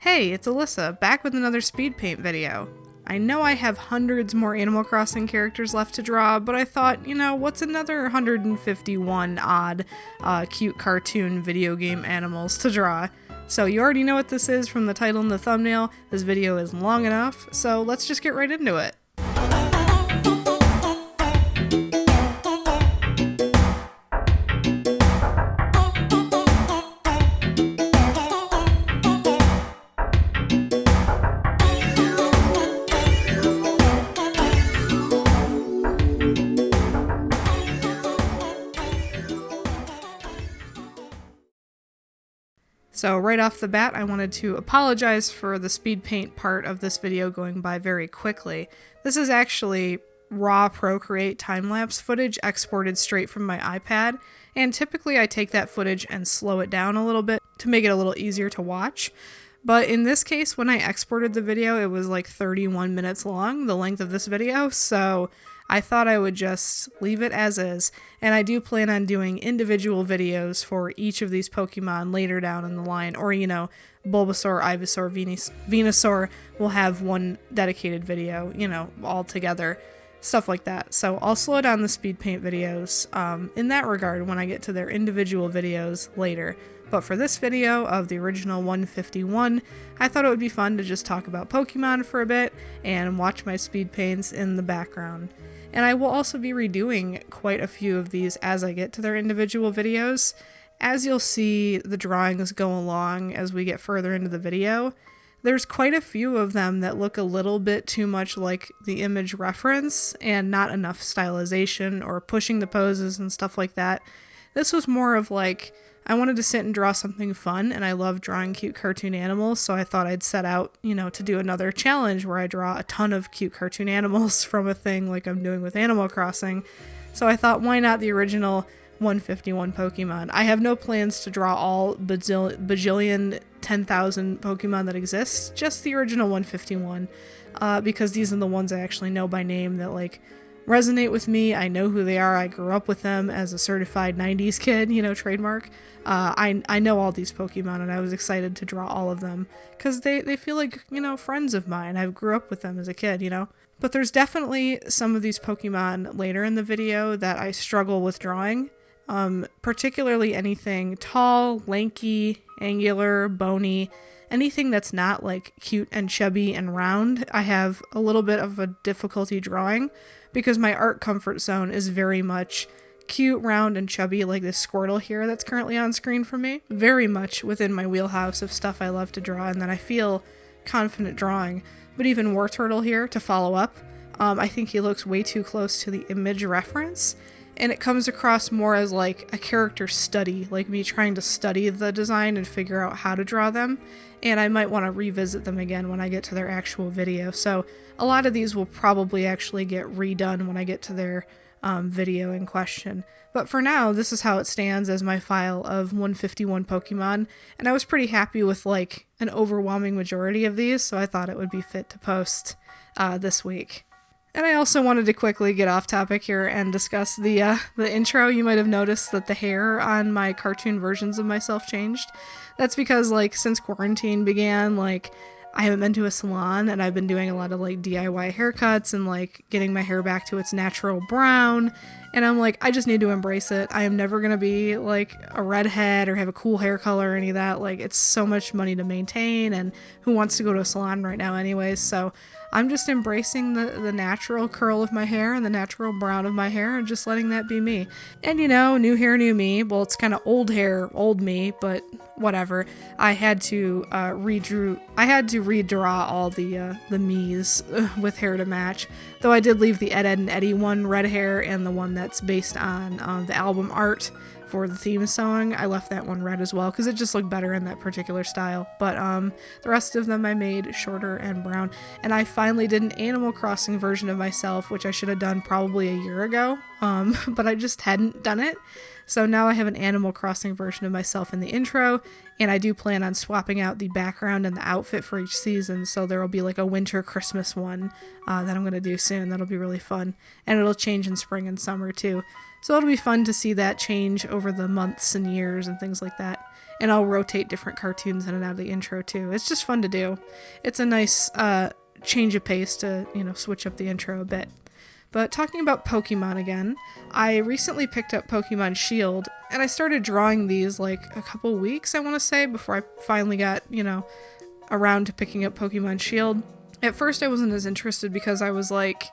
Hey, it's Alyssa, back with another speed paint video. I know I have hundreds more Animal Crossing characters left to draw, but I thought, what's another 151 odd cute cartoon video game animals to draw? So you already know what this is from the title and the thumbnail. This video is long enough, so let's just get right into it. So right off the bat, I wanted to apologize for the speed paint part of this video going by very quickly. This is actually raw Procreate time-lapse footage exported straight from my iPad, and typically I take that footage and slow it down a little bit to make it a little easier to watch. But in this case, when I exported the video, it was like 31 minutes long, the length of this video, so I thought I would just leave it as is, and I do plan on doing individual videos for each of these Pokemon later down in the line, or Bulbasaur, Ivysaur, Venusaur will have one dedicated video, all together, stuff like that. So I'll slow down the speed paint videos in that regard when I get to their individual videos later. But for this video of the original 151, I thought it would be fun to just talk about Pokemon for a bit and watch my speed paints in the background. And I will also be redoing quite a few of these as I get to their individual videos. As you'll see the drawings go along as we get further into the video, there's quite a few of them that look a little bit too much like the image reference and not enough stylization or pushing the poses and stuff like that. This was more of like, I wanted to sit and draw something fun, and I love drawing cute cartoon animals, so I thought I'd set out, to do another challenge where I draw a ton of cute cartoon animals from a thing like I'm doing with Animal Crossing. So I thought, why not the original 151 Pokemon? I have no plans to draw all bajillion 10,000 Pokemon that exist, just the original 151, because these are the ones I actually know by name that, resonate with me. I know who they are. I grew up with them as a certified 90s kid, trademark. I know all these Pokemon, and I was excited to draw all of them because they feel like, friends of mine. I grew up with them as a kid, But there's definitely some of these Pokemon later in the video that I struggle with drawing, particularly anything tall, lanky, angular, bony, anything that's not cute and chubby and round. I have a little bit of a difficulty drawing because my art comfort zone is very much cute, round, and chubby, like this Squirtle here that's currently on screen for me. Very much within my wheelhouse of stuff I love to draw and that I feel confident drawing. But even Wartortle here, to follow up, I think he looks way too close to the image reference, and it comes across more as a character study, like me trying to study the design and figure out how to draw them, and I might want to revisit them again when I get to their actual video. So a lot of these will probably actually get redone when I get to their video in question. But for now, this is how it stands as my file of 151 Pokemon, and I was pretty happy with an overwhelming majority of these, so I thought it would be fit to post this week. And I also wanted to quickly get off topic here and discuss the intro. You might have noticed that the hair on my cartoon versions of myself changed. That's because, since quarantine began, I haven't been to a salon, and I've been doing a lot of DIY haircuts and getting my hair back to its natural brown. And I'm I just need to embrace it. I am never gonna be a redhead or have a cool hair color or any of that. It's so much money to maintain, and who wants to go to a salon right now anyways? So I'm just embracing the natural curl of my hair and the natural brown of my hair and just letting that be me. And new hair, new me. Well, it's kind of old hair, old me, but whatever. I had to redraw all the me's with hair to match. Though I did leave the Ed, Edd and Eddy one red hair and the one that's based on the album art for the theme song. I left that one red as well because it just looked better in that particular style. But the rest of them I made shorter and brown. And I finally did an Animal Crossing version of myself, which I should have done probably a year ago, but I just hadn't done it. So now I have an Animal Crossing version of myself in the intro, and I do plan on swapping out the background and the outfit for each season, so there will be like a winter Christmas one that I'm going to do soon. That'll be really fun, and it'll change in spring and summer too. So it'll be fun to see that change over the months and years and things like that. And I'll rotate different cartoons in and out of the intro too. It's just fun to do. It's a nice change of pace to, switch up the intro a bit. But talking about Pokemon again, I recently picked up Pokemon Shield, and I started drawing these like a couple weeks, I want to say, before I finally got, around to picking up Pokemon Shield. At first I wasn't as interested because I was like,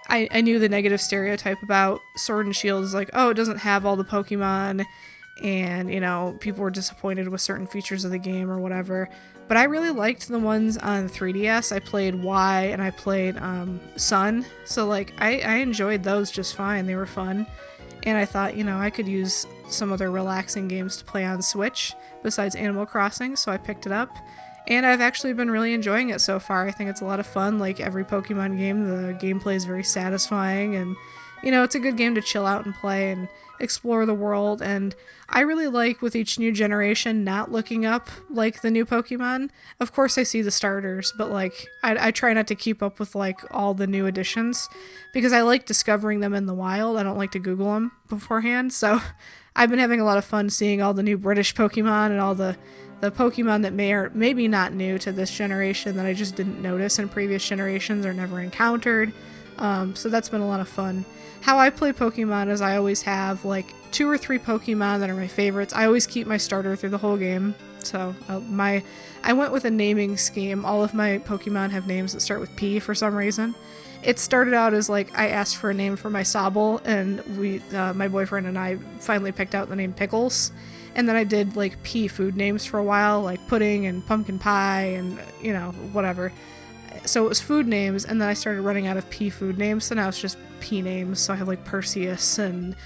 I knew the negative stereotype about Sword and Shield is like, oh, it doesn't have all the Pokemon, and, people were disappointed with certain features of the game or whatever. But I really liked the ones on 3DS. I played Y and I played Sun, so like I enjoyed those just fine. They were fun, and I thought, I could use some other relaxing games to play on Switch besides Animal Crossing, so I picked it up. And I've actually been really enjoying it so far. I think it's a lot of fun. Like every Pokemon game, the gameplay is very satisfying, and it's a good game to chill out and play and explore the world. And I really like, with each new generation, not looking up like the new Pokemon. Of course I see the starters, but like I try not to keep up with like all the new additions because I like discovering them in the wild. I don't like to Google them beforehand. So I've been having a lot of fun seeing all the new British Pokemon and all the Pokemon that may or maybe not new to this generation that I just didn't notice in previous generations or never encountered. So that's been a lot of fun. How I play Pokemon is I always have like 2 or 3 Pokemon that are my favorites. I always keep my starter through the whole game. So I went with a naming scheme. All of my Pokemon have names that start with P for some reason. It started out as like I asked for a name for my Sobble, and my boyfriend and I finally picked out the name Pickles. And then I did like P food names for a while, like pudding and pumpkin pie and, whatever. So it was food names, and then I started running out of P food names, so now it's just P names. So I have like Perseus and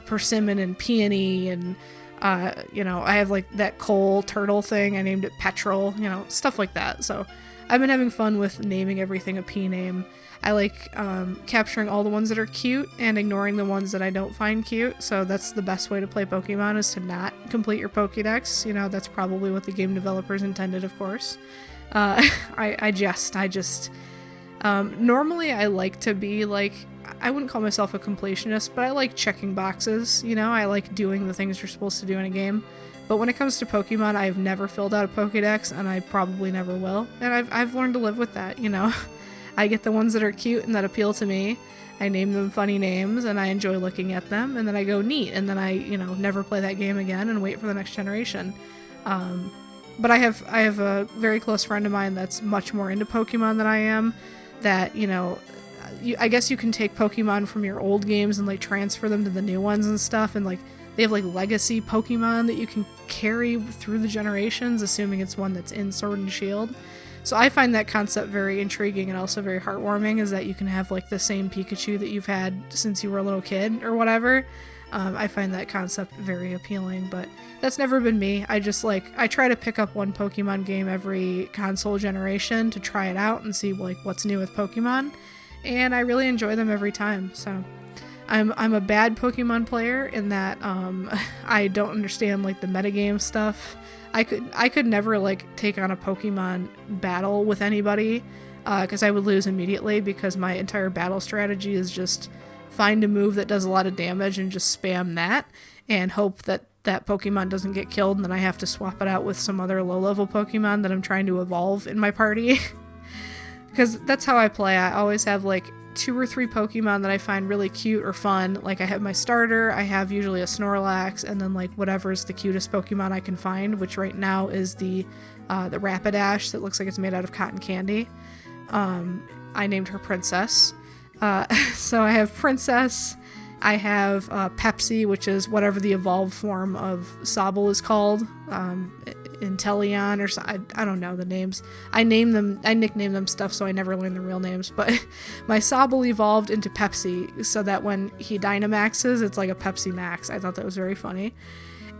Persimmon and Peony, and, I have like that coal turtle thing. I named it Petrol, stuff like that. So I've been having fun with naming everything a P name. I like capturing all the ones that are cute and ignoring the ones that I don't find cute. So that's the best way to play Pokemon, is to not complete your Pokédex. That's probably what the game developers intended, of course. I just normally I like to be like, I wouldn't call myself a completionist, but I like checking boxes. I like doing the things you're supposed to do in a game. But when it comes to Pokemon, I've never filled out a Pokédex, and I probably never will. And I've learned to live with that, I get the ones that are cute and that appeal to me. I name them funny names, and I enjoy looking at them, and then I go neat, and then I, never play that game again and wait for the next generation. But I have a very close friend of mine that's much more into Pokemon than I am, that, I guess you can take Pokemon from your old games and like transfer them to the new ones and stuff, and like they have like legacy Pokemon that you can carry through the generations, assuming it's one that's in Sword and Shield. So I find that concept very intriguing and also very heartwarming, is that you can have like the same Pikachu that you've had since you were a little kid or whatever. I find that concept very appealing, but that's never been me. I try to pick up one Pokemon game every console generation to try it out and see like what's new with Pokemon, and I really enjoy them every time. So I'm a bad Pokemon player in that I don't understand like the metagame stuff. I could never like take on a Pokemon battle with anybody because I would lose immediately, because my entire battle strategy is just find a move that does a lot of damage and just spam that and hope that that Pokemon doesn't get killed, and then I have to swap it out with some other low-level Pokemon that I'm trying to evolve in my party. Because that's how I play. I always have like 2 or 3 Pokemon that I find really cute or fun. Like I have my starter, I have usually a Snorlax, and then like whatever's the cutest Pokemon I can find, which right now is the Rapidash that looks like it's made out of cotton candy. I named her Princess. So I have Princess, I have Pepsi, which is whatever the evolved form of Sobble is called, Inteleon, or I don't know the names. I nickname them stuff, so I never learn the real names, but my Sobble evolved into Pepsi, so that when he Dynamaxes, it's like a Pepsi Max. I thought that was very funny.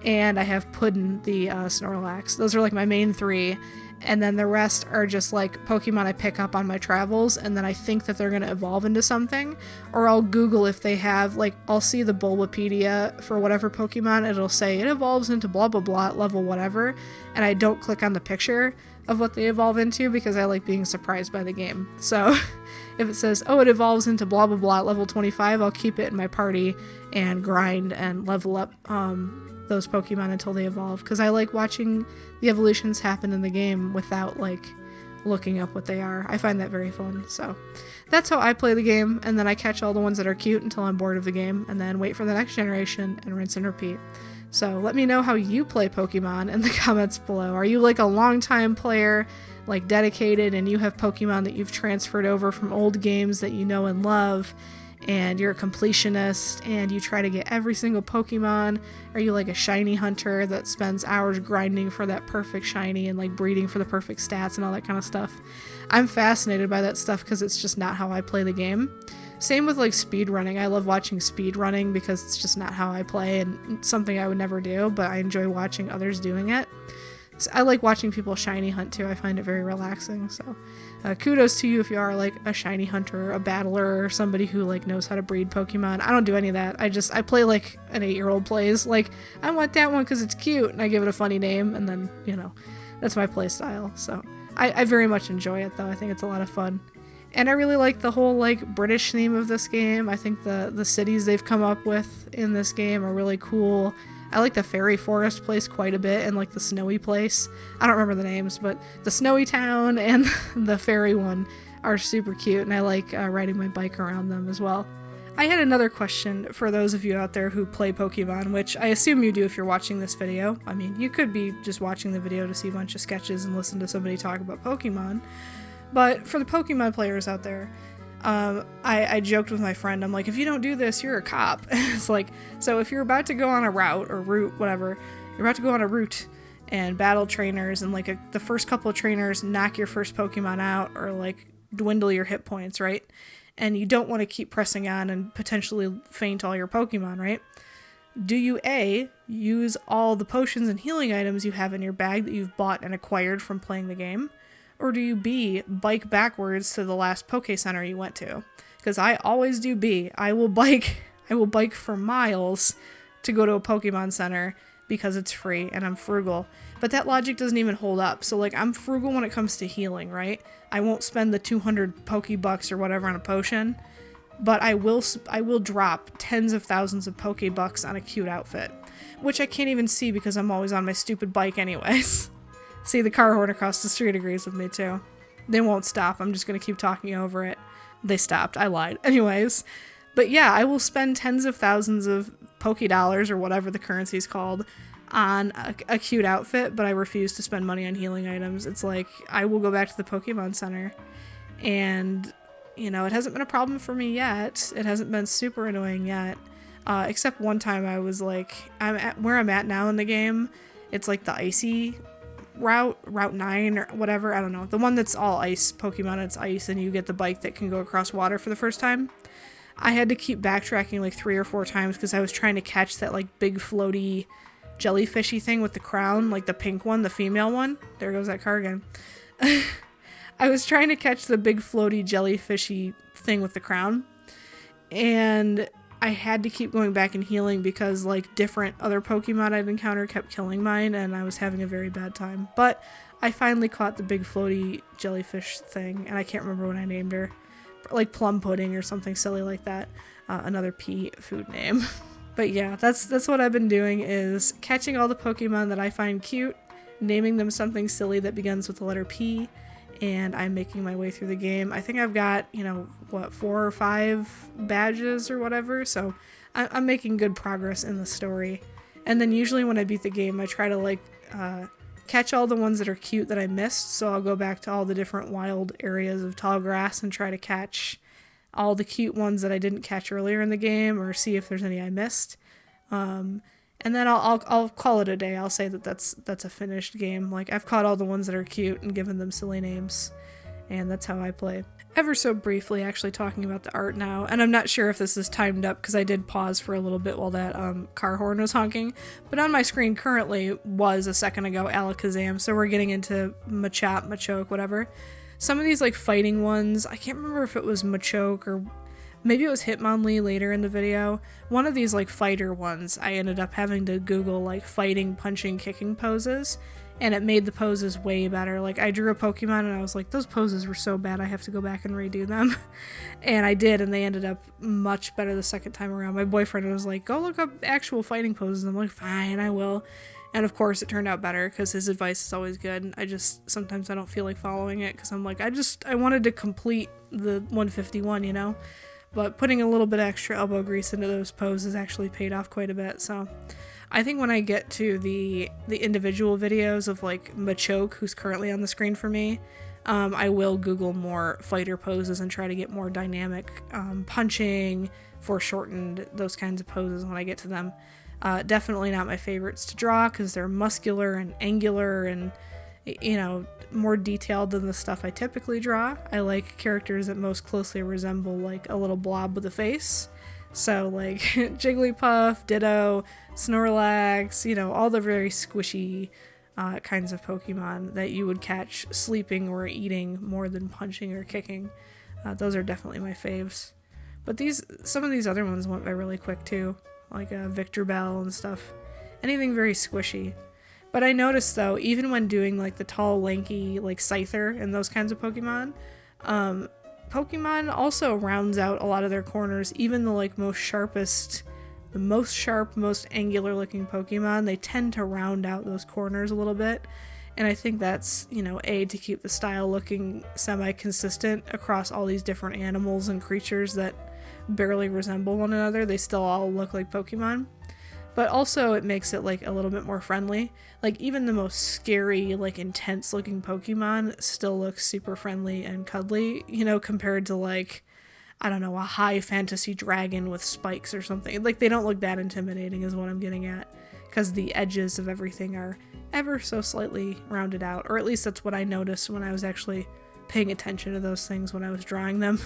And I have Puddin, the Snorlax. Those are like my main 3. and then the rest are just like Pokemon I pick up on my travels, and then I think that they're going to evolve into something, or I'll Google if they have, like, I'll see the Bulbapedia for whatever Pokemon, it'll say it evolves into blah blah blah at level whatever, and I don't click on the picture of what they evolve into because I like being surprised by the game. So if it says, oh, it evolves into blah blah blah at level 25, I'll keep it in my party and grind and level up those Pokemon until they evolve, because I like watching the evolutions happen in the game without, like, looking up what they are. I find that very fun. So that's how I play the game, and then I catch all the ones that are cute until I'm bored of the game, and then wait for the next generation and rinse and repeat. So let me know how you play Pokemon in the comments below. Are you like a long-time player, like dedicated, and you have Pokemon that you've transferred over from old games that you know and love, and you're a completionist and you try to get every single Pokemon? Are you like a shiny hunter that spends hours grinding for that perfect shiny and like breeding for the perfect stats and all that kind of stuff? I'm fascinated by that stuff because it's just not how I play the game. Same with like speedrunning. I love watching speedrunning because it's just not how I play and something I would never do, but I enjoy watching others doing it. So I like watching people shiny hunt too. I find it very relaxing. So kudos to you if you are like a shiny hunter, a battler, or somebody who like knows how to breed Pokemon. I don't do any of that. I play like an 8-year-old plays. Like, I want that one because it's cute, and I give it a funny name, and then, you know, that's my play style. So I very much enjoy it though. I think it's a lot of fun. And I really like the whole like British theme of this game. I think the cities they've come up with in this game are really cool. I like the fairy forest place quite a bit, and like the snowy place. I don't remember the names, but the snowy town and the fairy one are super cute, and I like riding my bike around them as well. I had another question for those of you out there who play Pokemon, which I assume you do if you're watching this video. I mean, you could be just watching the video to see a bunch of sketches and listen to somebody talk about Pokemon. But for the Pokemon players out there, I joked with my friend, I'm like, if you don't do this, you're a cop. It's like, so if you're about to go on a route, whatever, you're about to go on a route and battle trainers, and like the first couple of trainers knock your first Pokemon out or like dwindle your hit points, right? And you don't want to keep pressing on and potentially faint all your Pokemon, right? Do you A, use all the potions and healing items you have in your bag that you've bought and acquired from playing the game? Or do you B, bike backwards to the last Poke Center you went to? Because I always do B. I will bike for miles to go to a Pokemon Center because it's free and I'm frugal. But that logic doesn't even hold up. So like, I'm frugal when it comes to healing, right? I won't spend the 200 Pokebucks or whatever on a potion, but I will drop tens of thousands of Pokebucks on a cute outfit, which I can't even see because I'm always on my stupid bike anyways. See, the car horn across the street agrees with me too. They won't stop. I'm just going to keep talking over it. They stopped. I lied. Anyways. But yeah, I will spend tens of thousands of Poké-dollars or whatever the currency's called on a cute outfit, but I refuse to spend money on healing items. It's like, I will go back to the Pokemon Center, and, you know, it hasn't been a problem for me yet. It hasn't been super annoying yet. Except one time I was like, where I'm at now in the game, it's like the icy Route 9 or whatever, I don't know. The one that's all ice Pokemon, it's ice, and you get the bike that can go across water for the first time. I had to keep backtracking like 3 or 4 times because I was trying to catch that like big floaty jellyfishy thing with the crown, like the pink one, the female one. There goes that car again. I was trying to catch the big floaty jellyfishy thing with the crown, and I had to keep going back and healing because like different other Pokemon I'd encountered kept killing mine, and I was having a very bad time. But I finally caught the big floaty jellyfish thing, and I can't remember what I named her. Like Plum Pudding or something silly like that. Another P food name. But yeah, that's what I've been doing, is catching all the Pokemon that I find cute, naming them something silly that begins with the letter P, and I'm making my way through the game. I think I've got, you know, what, 4 or 5 badges or whatever, so I'm making good progress in the story. And then usually when I beat the game, I try to like catch all the ones that are cute that I missed, so I'll go back to all the different wild areas of tall grass and try to catch all the cute ones that I didn't catch earlier in the game, or see if there's any I missed. And then I'll call it a day. I'll say that that's a finished game. Like, I've caught all the ones that are cute and given them silly names. and that's how I play. Ever so briefly actually talking about the art now, and I'm not sure if this is timed up because I did pause for a little bit while that car horn was honking, but on my screen currently was a second ago Alakazam, so we're getting into Machop, Machoke, whatever. Some of these like fighting ones, I can't remember if it was Machoke or maybe it was Hitmonlee later in the video. One of these like fighter ones, I ended up having to Google like fighting, punching, kicking poses, and it made the poses way better. Like I drew a Pokemon and I was like, those poses were so bad, I have to go back and redo them. And I did, and they ended up much better the second time around. My boyfriend was like, go look up actual fighting poses. I'm like, fine, I will. And of course it turned out better because his advice is always good. Sometimes I don't feel like following it because I'm like, I wanted to complete the 151, you know? But putting a little bit extra elbow grease into those poses actually paid off quite a bit, so I think when I get to the individual videos of like Machoke, who's currently on the screen for me, I will Google more fighter poses and try to get more dynamic punching, foreshortened, those kinds of poses when I get to them. Definitely not my favorites to draw because they're muscular and angular and, you know, more detailed than the stuff I typically draw. I like characters that most closely resemble like a little blob with a face. So like Jigglypuff, Ditto, Snorlax, you know, all the very squishy kinds of Pokemon that you would catch sleeping or eating more than punching or kicking. Those are definitely my faves. But some of these other ones went by really quick too, like Victor Bell and stuff. Anything very squishy. But I noticed though, even when doing like the tall, lanky, like Scyther and those kinds of Pokemon, Pokemon also rounds out a lot of their corners. Even the like most sharp, most angular looking Pokemon, they tend to round out those corners a little bit. And I think that's, you know, to keep the style looking semi-consistent across all these different animals and creatures that barely resemble one another. They still all look like Pokemon. But also it makes it like a little bit more friendly. Like even the most scary, like intense looking Pokemon still looks super friendly and cuddly, you know, compared to like, I don't know, a high fantasy dragon with spikes or something. Like they don't look that intimidating is what I'm getting at, because the edges of everything are ever so slightly rounded out, or at least that's what I noticed when I was actually paying attention to those things when I was drawing them.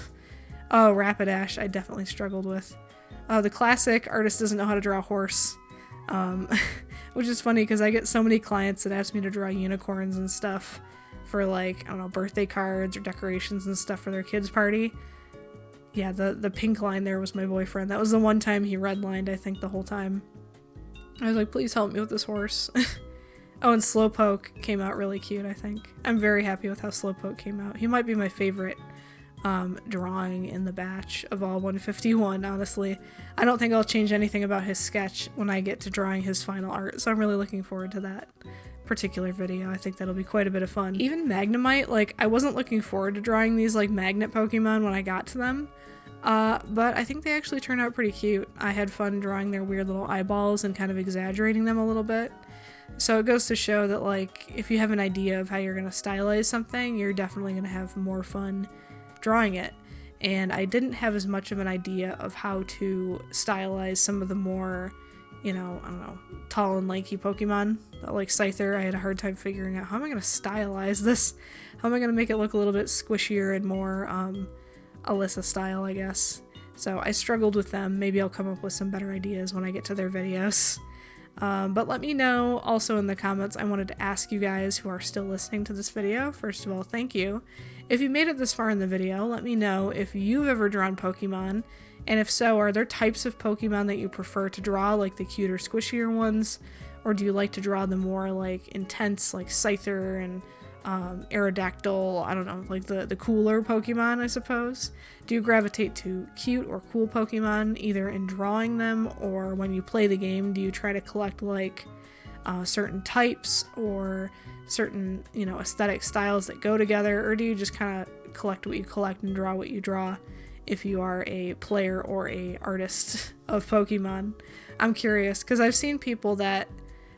Oh, Rapidash I definitely struggled with. The classic artist doesn't know how to draw a horse. Which is funny because I get so many clients that ask me to draw unicorns and stuff for like, I don't know, birthday cards or decorations and stuff for their kids' party. Yeah, the pink line there was my boyfriend. That was the one time he redlined, I think, the whole time. I was like, please help me with this horse. Oh, and Slowpoke came out really cute, I think. I'm very happy with how Slowpoke came out. He might be my favorite drawing in the batch of all 151, honestly. I don't think I'll change anything about his sketch when I get to drawing his final art, so I'm really looking forward to that particular video. I think that'll be quite a bit of fun. Even Magnemite, like, I wasn't looking forward to drawing these, like, magnet Pokemon when I got to them, but I think they actually turned out pretty cute. I had fun drawing their weird little eyeballs and kind of exaggerating them a little bit. So it goes to show that, like, if you have an idea of how you're going to stylize something, you're definitely going to have more fun drawing it. And I didn't have as much of an idea of how to stylize some of the more, you know, I don't know, tall and lanky Pokemon. Like Scyther, I had a hard time figuring out how am I going to stylize this? How am I going to make it look a little bit squishier and more Alyssa style, I guess. So I struggled with them. Maybe I'll come up with some better ideas when I get to their videos. But let me know also in the comments. I wanted to ask you guys who are still listening to this video, first of all, thank you. If you made it this far in the video, let me know if you've ever drawn Pokemon, and if so, are there types of Pokemon that you prefer to draw, like the cuter, squishier ones, or do you like to draw the more like intense, like Scyther and Aerodactyl, I don't know, like the cooler Pokemon, I suppose? Do you gravitate to cute or cool Pokemon, either in drawing them or when you play the game? Do you try to collect like certain types or certain, you know, aesthetic styles that go together, or do you just kind of collect what you collect and draw what you draw if you are a player or a artist of Pokemon? I'm curious, because I've seen people that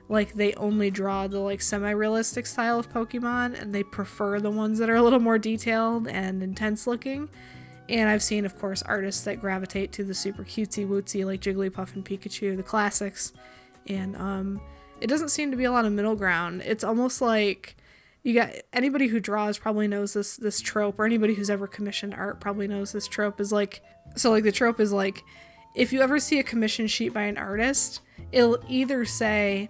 like they only draw the like semi-realistic style of Pokemon and they prefer the ones that are a little more detailed and intense looking. And I've seen, of course, artists that gravitate to the super cutesy wootsy like Jigglypuff and Pikachu, the classics. And it doesn't seem to be a lot of middle ground. It's almost like You got anybody who draws probably knows this trope, or anybody who's ever commissioned art probably knows this trope is like, so like the trope is like, if you ever see a commission sheet by an artist, it'll either say,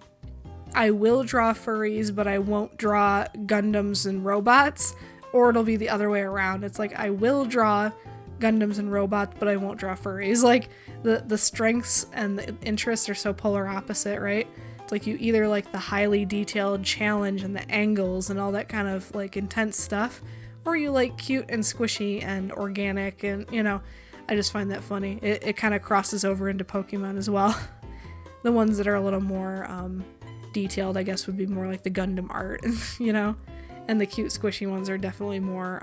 I will draw furries, but I won't draw Gundams and robots, or it'll be the other way around. It's like, I will draw Gundams and robots, but I won't draw furries. Like, the strengths and the interests are so polar opposite, right? It's like you either like the highly detailed challenge and the angles and all that kind of like intense stuff, or you like cute and squishy and organic, and you know, I just find that funny. It kind of crosses over into Pokemon as well. The ones that are a little more detailed, I guess, would be more like the Gundam art, you know, and the cute squishy ones are definitely more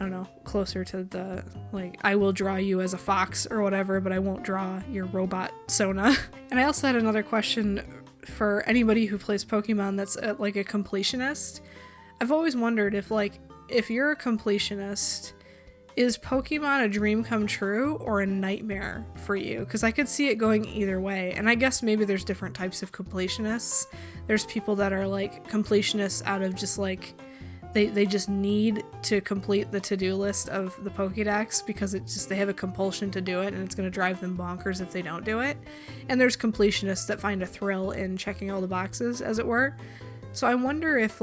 I don't know, closer to the, like, I will draw you as a fox or whatever, but I won't draw your robot Sona. And I also had another question for anybody who plays Pokemon that's like a completionist. I've always wondered if you're a completionist, is Pokemon a dream come true or a nightmare for you? Because I could see it going either way. And I guess maybe there's different types of completionists. There's people that are like completionists out of just like, they just need to complete the to-do list of the Pokédex because they have a compulsion to do it, and it's going to drive them bonkers if they don't do it. And there's completionists that find a thrill in checking all the boxes, as it were. So I wonder if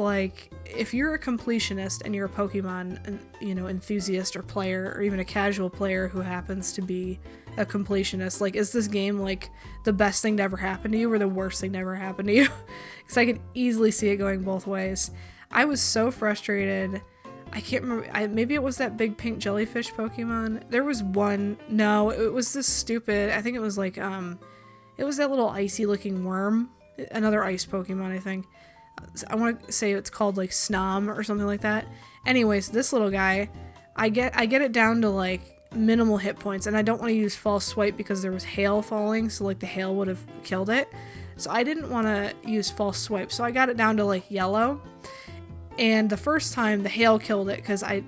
you're a completionist and you're a Pokemon, you know, enthusiast or player, or even a casual player who happens to be a completionist, like, is this game like the best thing to ever happen to you or the worst thing to ever happen to you? Because I could easily see it going both ways. I was so frustrated. I can't remember. Maybe it was that big pink jellyfish Pokemon. There was one. No, it was this stupid. I think it was like it was that little icy looking worm. Another ice Pokemon, I think. I want to say it's called like Snom or something like that. Anyways, this little guy, I get it down to like minimal hit points, and I don't want to use false swipe because there was hail falling, so like the hail would have killed it. So I didn't want to use false swipe, so I got it down to like yellow. And the first time, the hail killed it because I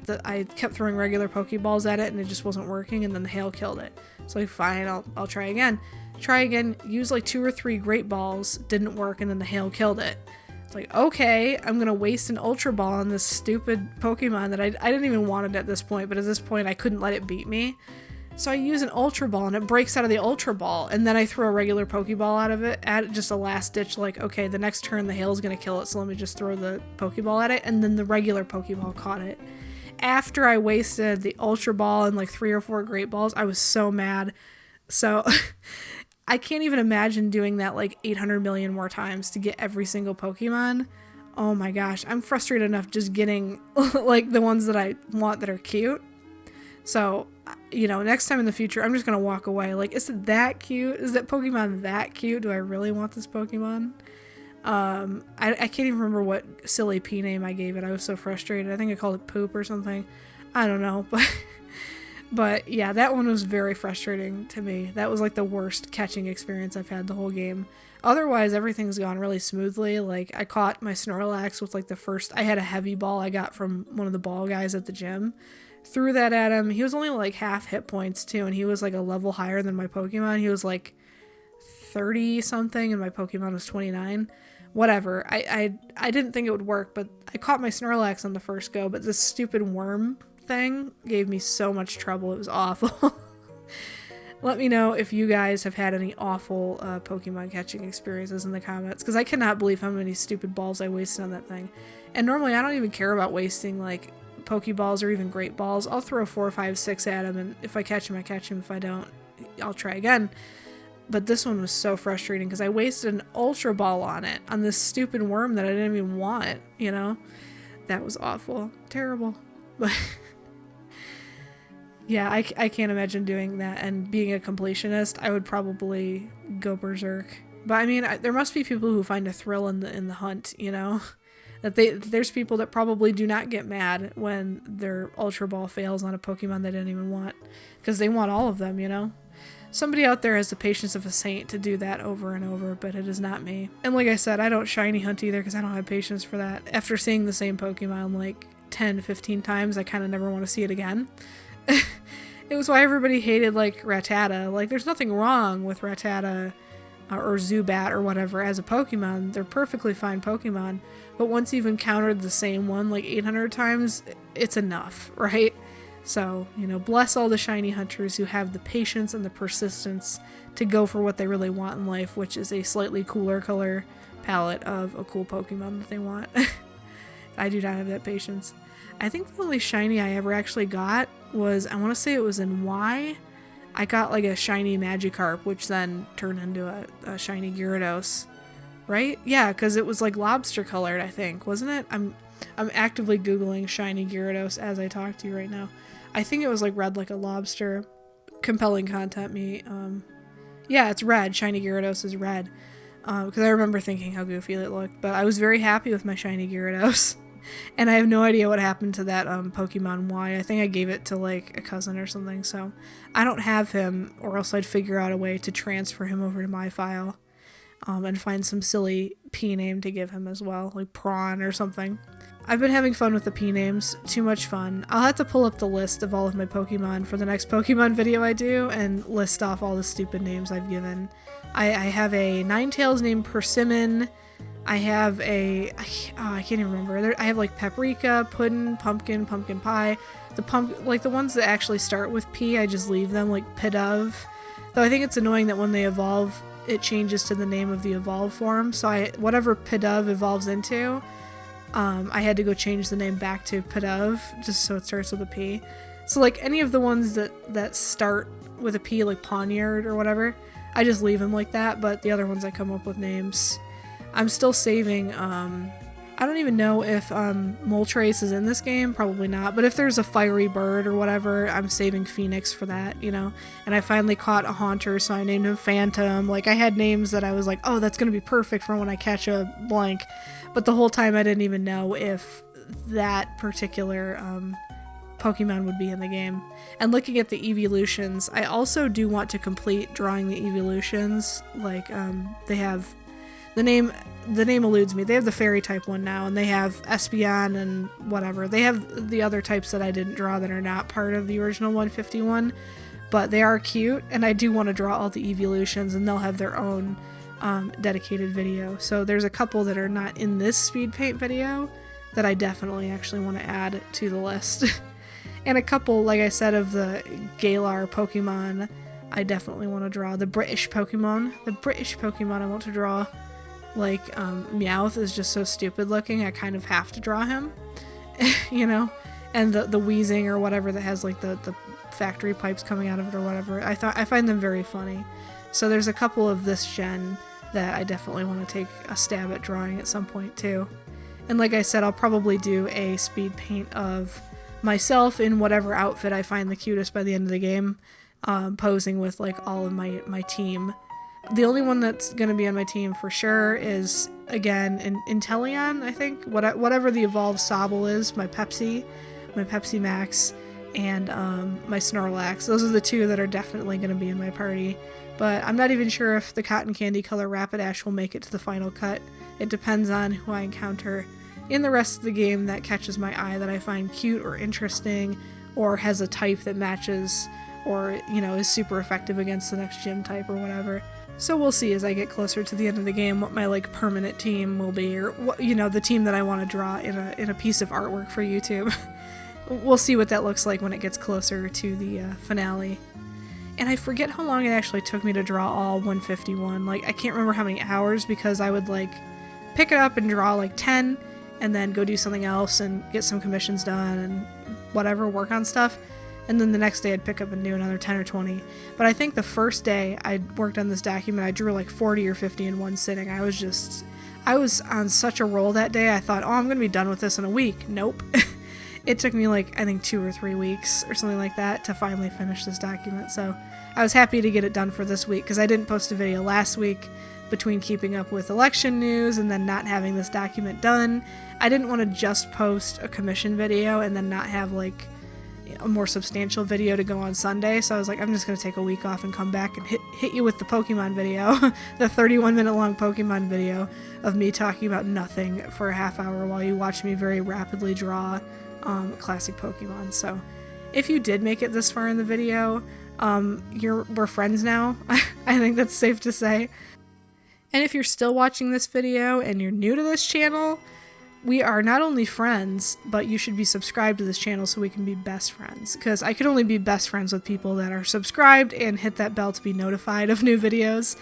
kept throwing regular Pokeballs at it and it just wasn't working, and then the hail killed it. So like, fine, I'll try again. Try again, use like 2 or 3 Great Balls, didn't work, and then the hail killed it. It's like, okay, I'm gonna waste an Ultra Ball on this stupid Pokemon that I didn't even want it at this point, but at this point I couldn't let it beat me. So I use an Ultra Ball and it breaks out of the Ultra Ball, and then I throw a regular Pokeball out of it, at just a last ditch, like, okay, the next turn the hail's gonna kill it, so let me just throw the Pokeball at it, and then the regular Pokeball caught it. After I wasted the Ultra Ball and like 3 or 4 Great Balls, I was so mad. So I can't even imagine doing that like 800 million more times to get every single Pokemon. Oh my gosh, I'm frustrated enough just getting like the ones that I want that are cute. So, you know, next time in the future, I'm just going to walk away. Like, is it that cute? Is that Pokemon that cute? Do I really want this Pokemon? I can't even remember what silly P name I gave it. I was so frustrated. I think I called it Poop or something. I don't know. But yeah, that one was very frustrating to me. That was like the worst catching experience I've had the whole game. Otherwise, everything's gone really smoothly. Like, I caught my Snorlax with like I had a heavy ball I got from one of the ball guys at the gym. Threw that at him. He was only like half hit points too, and he was like a level higher than my Pokemon. He was like 30 something and my Pokemon was 29. Whatever. I didn't think it would work, but I caught my Snorlax on the first go, but this stupid worm thing gave me so much trouble. It was awful. Let me know if you guys have had any awful Pokemon catching experiences in the comments, because I cannot believe how many stupid balls I wasted on that thing. And normally I don't even care about wasting like Pokeballs or even Great Balls. I'll throw 4, 5, 6 at him, and if I catch him, I catch him. If I don't, I'll try again. But this one was so frustrating because I wasted an Ultra Ball on it, on this stupid worm that I didn't even want, you know? That was awful. Terrible. But yeah, I can't imagine doing that, and being a completionist, I would probably go berserk. But I mean, there must be people who find a thrill in the hunt, you know? There's people that probably do not get mad when their Ultra Ball fails on a Pokemon they didn't even want, because they want all of them, you know? Somebody out there has the patience of a saint to do that over and over, but it is not me. And like I said, I don't shiny hunt either because I don't have patience for that. After seeing the same Pokemon like 10 to 15 times, I kind of never want to see it again. It was why everybody hated like Rattata. Like, there's nothing wrong with Rattata or Zubat or whatever as a Pokemon. They're perfectly fine Pokemon, but once you've encountered the same one like 800 times, it's enough, right? So, you know, bless all the shiny hunters who have the patience and the persistence to go for what they really want in life, which is a slightly cooler color palette of a cool Pokemon that they want. I do not have that patience. I think the only shiny I ever actually got was, I want to say it was in Y. I got like a shiny Magikarp, which then turned into a shiny Gyarados, right? Yeah, because it was like lobster colored, I think, wasn't it? I'm actively Googling shiny Gyarados as I talk to you right now. I think it was like red like a lobster. Compelling content, me. Yeah, it's red. Shiny Gyarados is red. Because I remember thinking how goofy it looked, but I was very happy with my shiny Gyarados. And I have no idea what happened to that Pokemon Y. I think I gave it to like a cousin or something, so I don't have him, or else I'd figure out a way to transfer him over to my file and find some silly P name to give him as well, like Prawn or something. I've been having fun with the P names, too much fun. I'll have to pull up the list of all of my Pokemon for the next Pokemon video I do and list off all the stupid names I've given. I have a Ninetales named Persimmon. I have a, I can't even remember. I have like Paprika, Puddin', Pumpkin, Pumpkin Pie. Like the ones that actually start with P, I just leave them, like Pidove. Though I think it's annoying that when they evolve, it changes to the name of the evolved form. So whatever Pidove evolves into, I had to go change the name back to Pidove, just so it starts with a P. So like any of the ones that start with a P, like Poniard or whatever, I just leave them like that, but the other ones I come up with names. I'm still saving, I don't even know if Moltres is in this game, probably not, but if there's a fiery bird or whatever, I'm saving Phoenix for that, you know? And I finally caught a Haunter, so I named him Phantom. Like, I had names that I was like, oh, that's gonna be perfect for when I catch a blank, but the whole time I didn't even know if that particular Pokemon would be in the game. And looking at the evolutions, I also do want to complete drawing the evolutions. Like, they have the name eludes me. They have the fairy type one now, and they have Espeon and whatever. They have the other types that I didn't draw that are not part of the original 151, but they are cute, and I do want to draw all the evolutions, and they'll have their own dedicated video. So there's a couple that are not in this speed paint video that I definitely actually want to add to the list. And a couple, like I said, of the Galar Pokemon I definitely want to draw. The British Pokemon I want to draw. Like, Meowth is just so stupid looking, I kind of have to draw him, you know? And the wheezing or whatever that has, like, the factory pipes coming out of it or whatever, I find them very funny. So there's a couple of this gen that I definitely want to take a stab at drawing at some point, too. And like I said, I'll probably do a speed paint of myself in whatever outfit I find the cutest by the end of the game, posing with, like, all of my team. The only one that's going to be on my team for sure is, again, Inteleon, I think. Whatever the evolved Sobble is, my Pepsi Max, and my Snorlax. Those are the two that are definitely going to be in my party. But I'm not even sure if the cotton candy color Rapidash will make it to the final cut. It depends on who I encounter in the rest of the game that catches my eye, that I find cute or interesting, or has a type that matches, or, you know, is super effective against the next gym type or whatever. So we'll see as I get closer to the end of the game what my, like, permanent team will be, or what, you know, the team that I want to draw in a piece of artwork for YouTube. We'll see what that looks like when it gets closer to the finale. And I forget how long it actually took me to draw all 151. Like, I can't remember how many hours, because I would, like, pick it up and draw like 10 and then go do something else and get some commissions done and whatever, work on stuff. And then the next day I'd pick up and do another 10 or 20. But I think the first day I worked on this document, I drew like 40 or 50 in one sitting. I was on such a roll that day. I thought, oh, I'm going to be done with this in a week. Nope. It took me like, I think 2 or 3 weeks or something like that to finally finish this document. So I was happy to get it done for this week, because I didn't post a video last week between keeping up with election news and then not having this document done. I didn't want to just post a commission video and then not have like a more substantial video to go on Sunday, so I was like, I'm just going to take a week off and come back and hit you with the Pokemon video, the 31-minute long Pokemon video of me talking about nothing for a half hour while you watch me very rapidly draw classic Pokemon. So if you did make it this far in the video, we're friends now. I think that's safe to say. And if you're still watching this video and you're new to this channel, we are not only friends, but you should be subscribed to this channel so we can be best friends. Because I could only be best friends with people that are subscribed and hit that bell to be notified of new videos.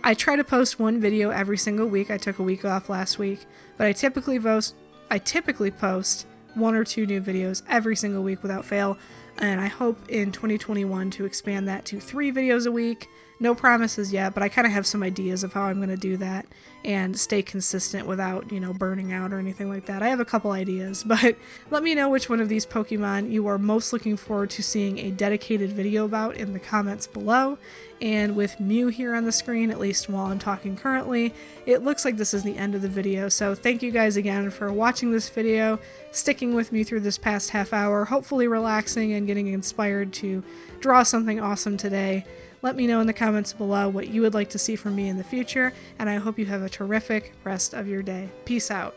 I try to post one video every single week. I took a week off last week, but I typically post 1 or 2 new videos every single week without fail. And I hope in 2021 to expand that to 3 videos a week. No promises yet, but I kind of have some ideas of how I'm going to do that and stay consistent without, burning out or anything like that. I have a couple ideas, but let me know which one of these Pokemon you are most looking forward to seeing a dedicated video about in the comments below. And with Mew here on the screen, at least while I'm talking currently, it looks like this is the end of the video. So thank you guys again for watching this video, sticking with me through this past half hour, hopefully relaxing and getting inspired to draw something awesome today. Let me know in the comments below what you would like to see from me in the future, and I hope you have a terrific rest of your day. Peace out.